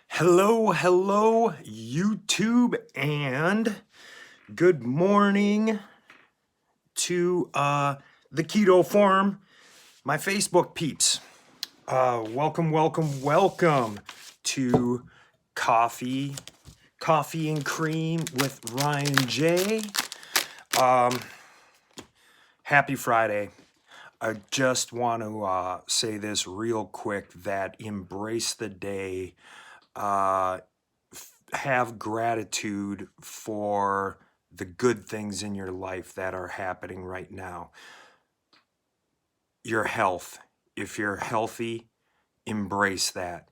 Hello, YouTube, and good morning to the Keto Forum, my Facebook peeps. Welcome to Coffee and Cream with Ryan J. Happy Friday. I just want to say this real quick that embrace the day. Have gratitude for the good things in your life that are happening right now. Your health. If you're healthy, embrace that.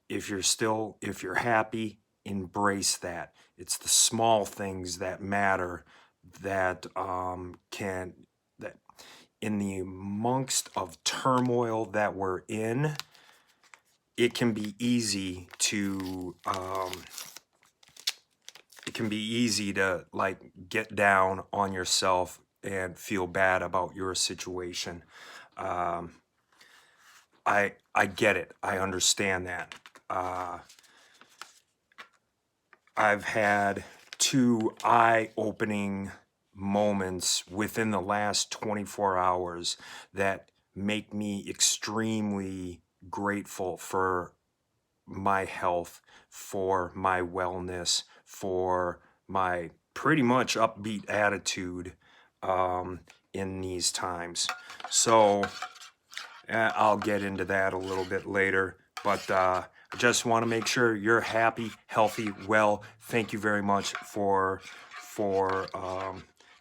If you're happy, embrace that. It's the small things that matter that that in the amongst of turmoil that we're in, it can be easy to like get down on yourself and feel bad about your situation. I get it. I understand that. I've had two eye-opening moments within the last 24 hours that make me extremely grateful for my health, for my wellness, for my pretty much upbeat attitude in these times. So I'll get into that a little bit later, but I just want to make sure you're happy, healthy, well. Thank you very much for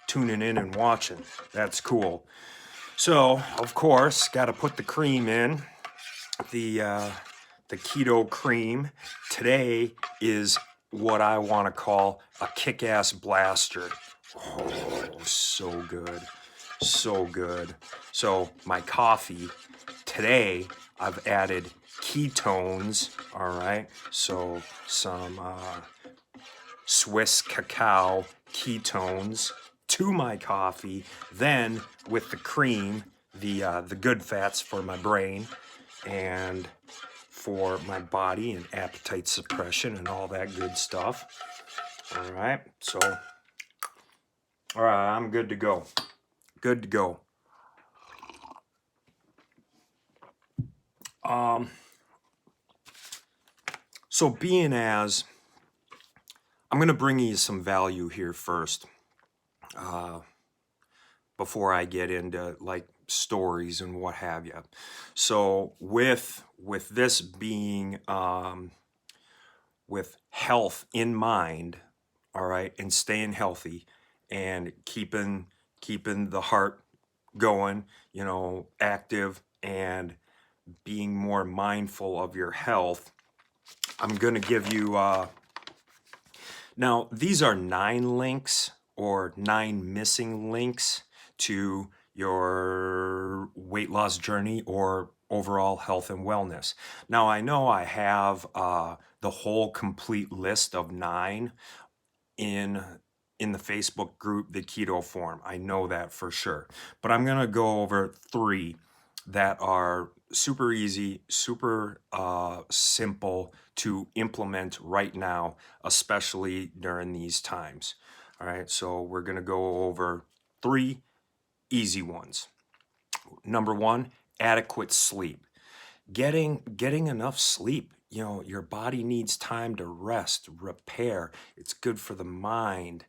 tuning in and watching. That's cool. So, of course, got to put the cream in. The keto cream today is what I want to call a kick-ass blaster. Oh, so good. So good. So my coffee today, I've added ketones. All right. So some Swiss cacao ketones to my coffee. Then with the cream, the good fats for my brain and for my body and appetite suppression and all that good stuff. All right, so, all right, I'm good to go. Good to go. So being as, I'm going to bring you some value here first, before I get into like stories and what have you. So with this being with health in mind, all right, and staying healthy and keeping the heart going, active, and being more mindful of your health, I'm going to give you now these are 9 links or 9 missing links to your weight loss journey or overall health and wellness. Now I know I have the whole complete list of 9 in the Facebook group, the Keto Forum. I know that for sure. But I'm going to go over 3 that are super easy, super simple to implement right now, especially during these times. All right, so we're going to go over 3 easy ones. Number 1, adequate sleep. Getting enough sleep. Your body needs time to rest, repair. It's good for the mind.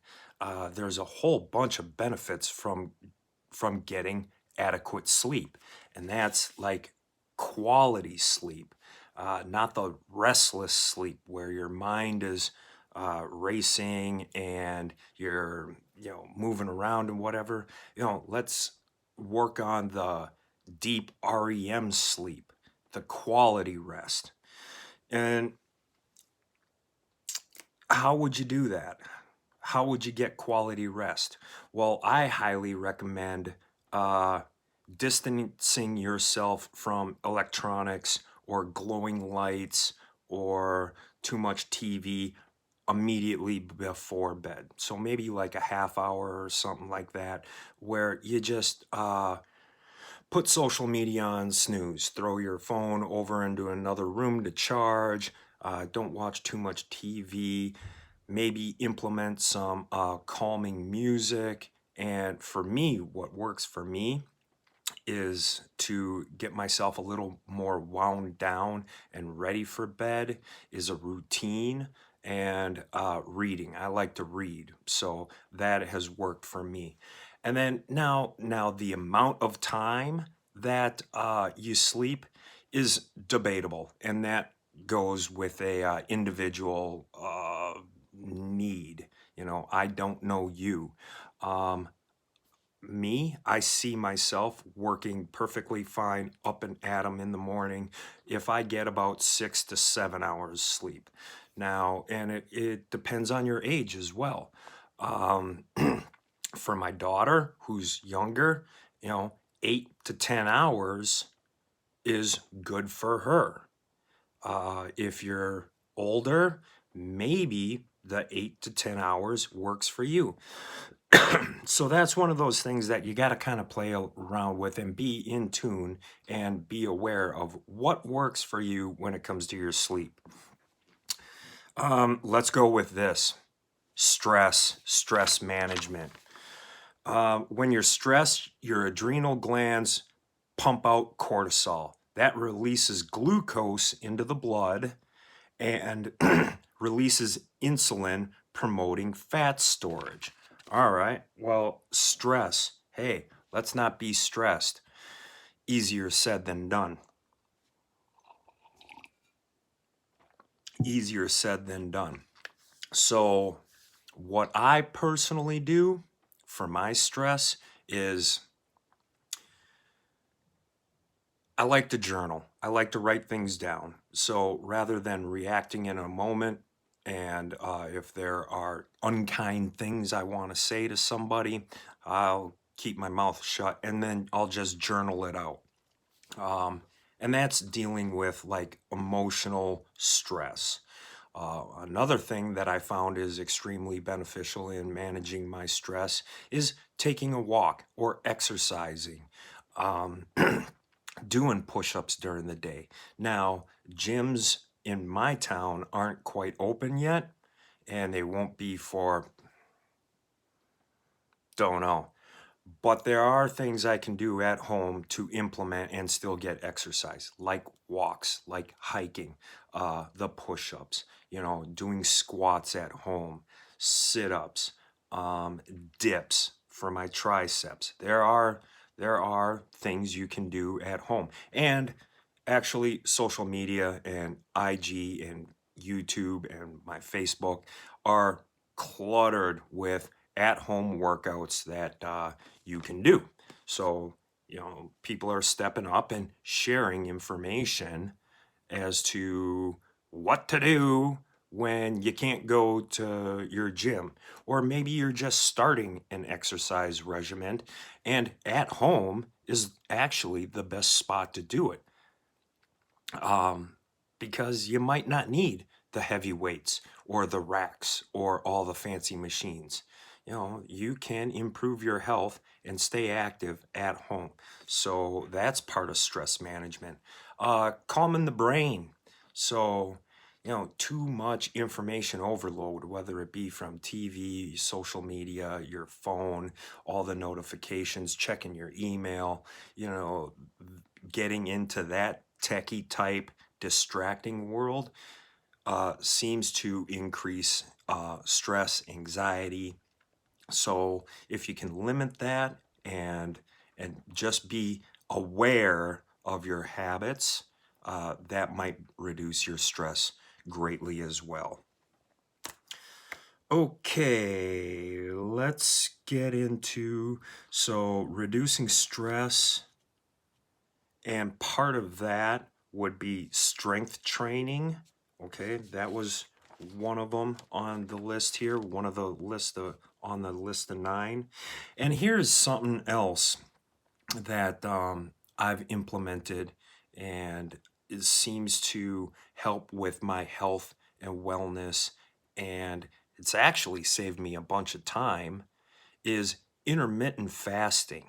There's a whole bunch of benefits from getting adequate sleep, and that's like quality sleep, not the restless sleep where your mind is racing and you're moving around and whatever. Let's work on the deep REM sleep, the quality rest. And how would you do that? How would you get quality rest? Well, I highly recommend distancing yourself from electronics or glowing lights or too much TV immediately before bed. So maybe like a half hour or something like that, where you just Put social media on snooze. Throw your phone over into another room to charge. Don't watch too much TV. Maybe implement some calming music. And for me, what works for me is to get myself a little more wound down and ready for bed is a routine and reading. I like to read, so that has worked for me. And then now the amount of time that you sleep is debatable, and that goes with a individual need. You know, I don't know you. Um, I see myself working perfectly fine up and at 'em in the morning if I get about 6 to 7 hours sleep. Now, and it depends on your age as well. Um, for my daughter, who's younger, 8 to 10 hours is good for her. If you're older, maybe the 8 to 10 hours works for you. So that's one of those things that you got to kind of play around with and be in tune and be aware of what works for you when it comes to your sleep. Let's go with this stress management. When you're stressed, your adrenal glands pump out cortisol. That releases glucose into the blood and releases insulin, promoting fat storage. All right, well, stress. Hey, let's not be stressed. Easier said than done. Easier said than done. So, what I personally do for my stress is I like to journal. I like to write things down. So rather than reacting in a moment, and if there are unkind things I want to say to somebody, I'll keep my mouth shut and then I'll just journal it out. Um, and that's dealing with like emotional stress. Another thing that I found is extremely beneficial in managing my stress is taking a walk or exercising. Um, doing push-ups during the day. Now, gyms in my town aren't quite open yet, and they won't be for, don't know. But there are things I can do at home to implement and still get exercise, like walks, like hiking, the push-ups, doing squats at home, sit-ups, dips for my triceps. There are things you can do at home. And actually, social media and IG and YouTube and my Facebook are cluttered with at-home workouts that you can do. So, people are stepping up and sharing information as to what to do when you can't go to your gym, or maybe you're just starting an exercise regimen, and at home is actually the best spot to do it. Because you might not need the heavy weights or the racks or all the fancy machines. You can improve your health and stay active at home. So that's part of stress management. Calming the brain. So, too much information overload, whether it be from TV, social media, your phone, all the notifications, checking your email, getting into that techie type distracting world seems to increase stress, anxiety. So if you can limit that and just be aware of your habits, that might reduce your stress greatly as well. Okay, let's get into reducing stress, and part of that would be strength training. Okay, that was one of them on the list here, one of the on the list of 9. And here's something else that I've implemented, and it seems to help with my health and wellness, and it's actually saved me a bunch of time, is intermittent fasting.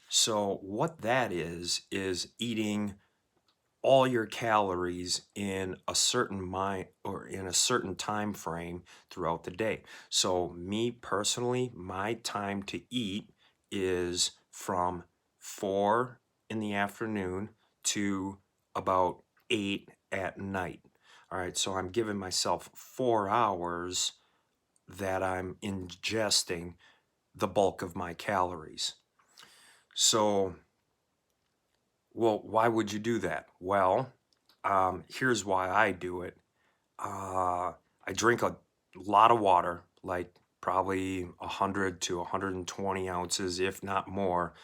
So what that is eating all your calories in a certain mind or in a certain time frame throughout the day. So me personally, my time to eat is from 4 in the afternoon to about 8 at night. All right, so I'm giving myself 4 hours that I'm ingesting the bulk of my calories. So, well, why would you do that? Well, here's why I do it. I drink a lot of water, like probably 100 to 120 ounces, if not more,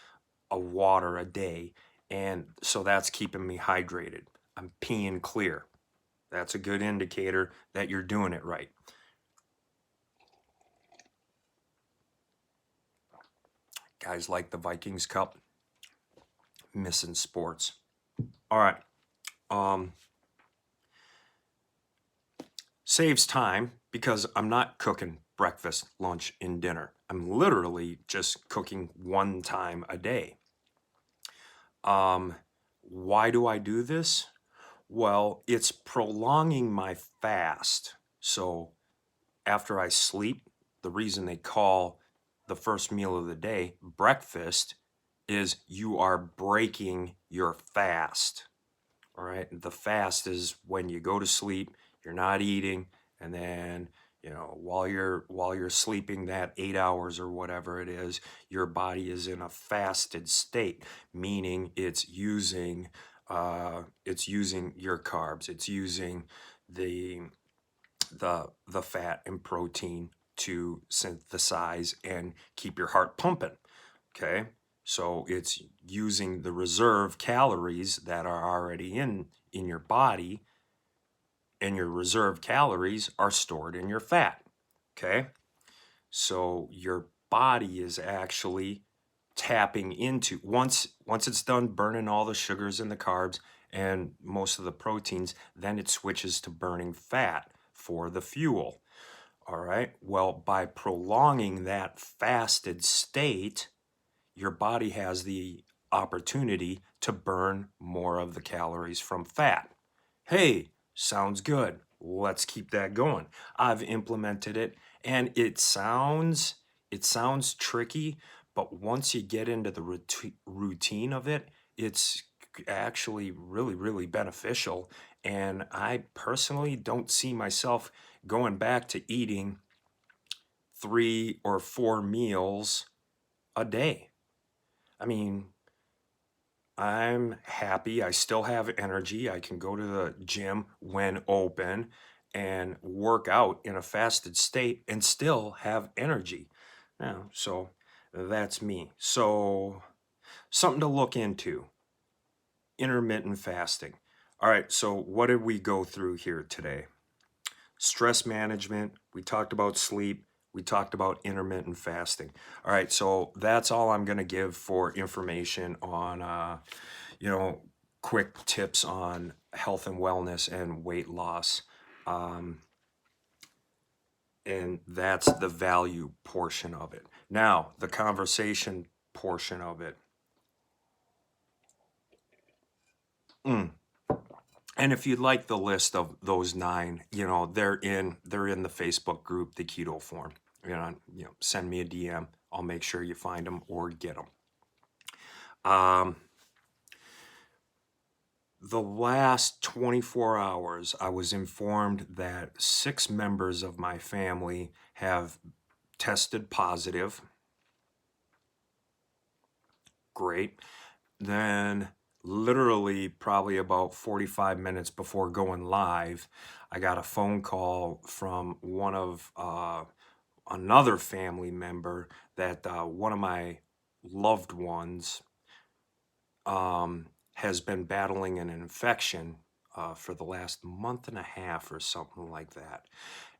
of water a day. And so that's keeping me hydrated. I'm peeing clear. That's a good indicator that you're doing it right. Guys like the Vikings Cup, missing sports. All right. Um, Saves time because I'm not cooking breakfast, lunch, and dinner. I'm literally just cooking one time a day. Um, why do I do this? Well, it's prolonging my fast. So after I sleep, the reason they call the first meal of the day breakfast is you are breaking your fast. All right. The fast is when you go to sleep, you're not eating, and then while you're sleeping that 8 hours or whatever it is, your body is in a fasted state, meaning it's using your carbs, it's using the the fat and protein to synthesize and keep your heart pumping. Okay. So it's using the reserve calories that are already in your body, and your reserve calories are stored in your fat. Okay. So your body is actually tapping into, once it's done burning all the sugars and the carbs and most of the proteins, then it switches to burning fat for the fuel. All right. Well, by prolonging that fasted state, your body has the opportunity to burn more of the calories from fat. Hey, sounds good. Let's keep that going. I've implemented it, and it sounds tricky, but once you get into the routine of it, it's actually really, really beneficial. And I personally don't see myself going back to eating 3 or 4 meals a day. I mean, I'm happy. I still have energy. I can go to the gym when open and work out in a fasted state and still have energy. Yeah, so that's me. So, something to look into, intermittent fasting. All right, so what did we go through here today? Stress management, we talked about sleep, we talked about intermittent fasting. All right, so that's all I'm going to give for information on, you know, quick tips on health and wellness and weight loss. Um, and that's the value portion of it. Now, the conversation portion of it. Mm. And if you'd like the list of those 9, they're in the Facebook group, the Keto Forum. Send me a DM. I'll make sure you find them or get them. The last 24 hours, I was informed that 6 members of my family have tested positive. Great. Then, literally, probably about 45 minutes before going live, I got a phone call from another family member that one of my loved ones has been battling an infection for the last month and a half or something like that.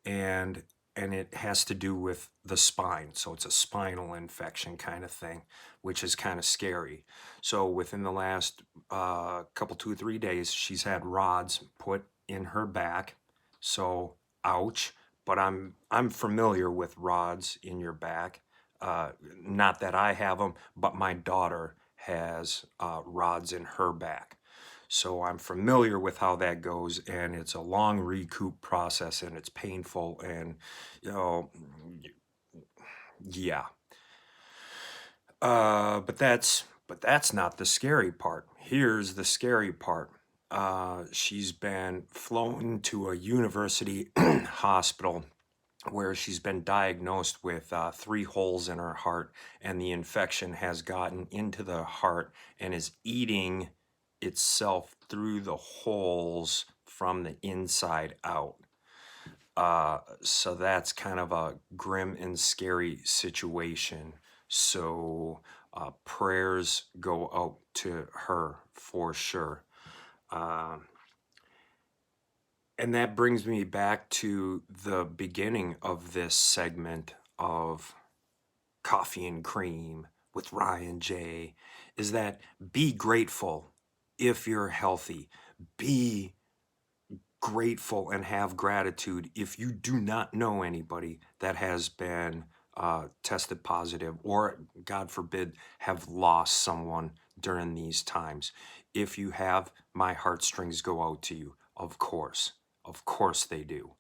And it has to do with the spine. So it's a spinal infection kind of thing, which is kind of scary. So within the last couple, 2 or 3 days, she's had rods put in her back. So ouch. But I'm familiar with rods in your back. Not that I have them, but my daughter has rods in her back. So I'm familiar with how that goes, and it's a long recoup process, and it's painful, and you know, yeah. But that's not the scary part. Here's the scary part. She's been flown to a university hospital where she's been diagnosed with 3 holes in her heart, and the infection has gotten into the heart and is eating itself through the holes from the inside out. So that's kind of a grim and scary situation. So prayers go out to her for sure. And that brings me back to the beginning of this segment of Coffee and Cream with Ryan J. Is that be grateful if you're healthy. Be grateful and have gratitude if you do not know anybody that has been tested positive or, God forbid, have lost someone during these times. If you have, my heartstrings go out to you. Of course. Of course they do.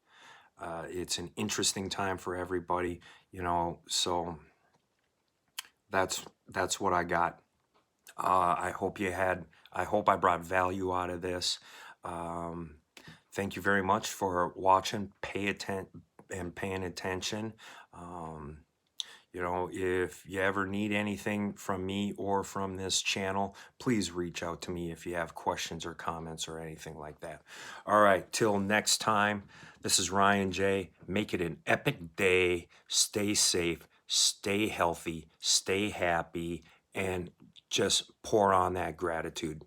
It's an interesting time for everybody, so that's what I got. I hope I brought value out of this. Thank you very much for watching, paying attention. If you ever need anything from me or from this channel, please reach out to me if you have questions or comments or anything like that. All right, till next time, this is Ryan J. Make it an epic day. Stay safe, stay healthy, stay happy, and just pour on that gratitude.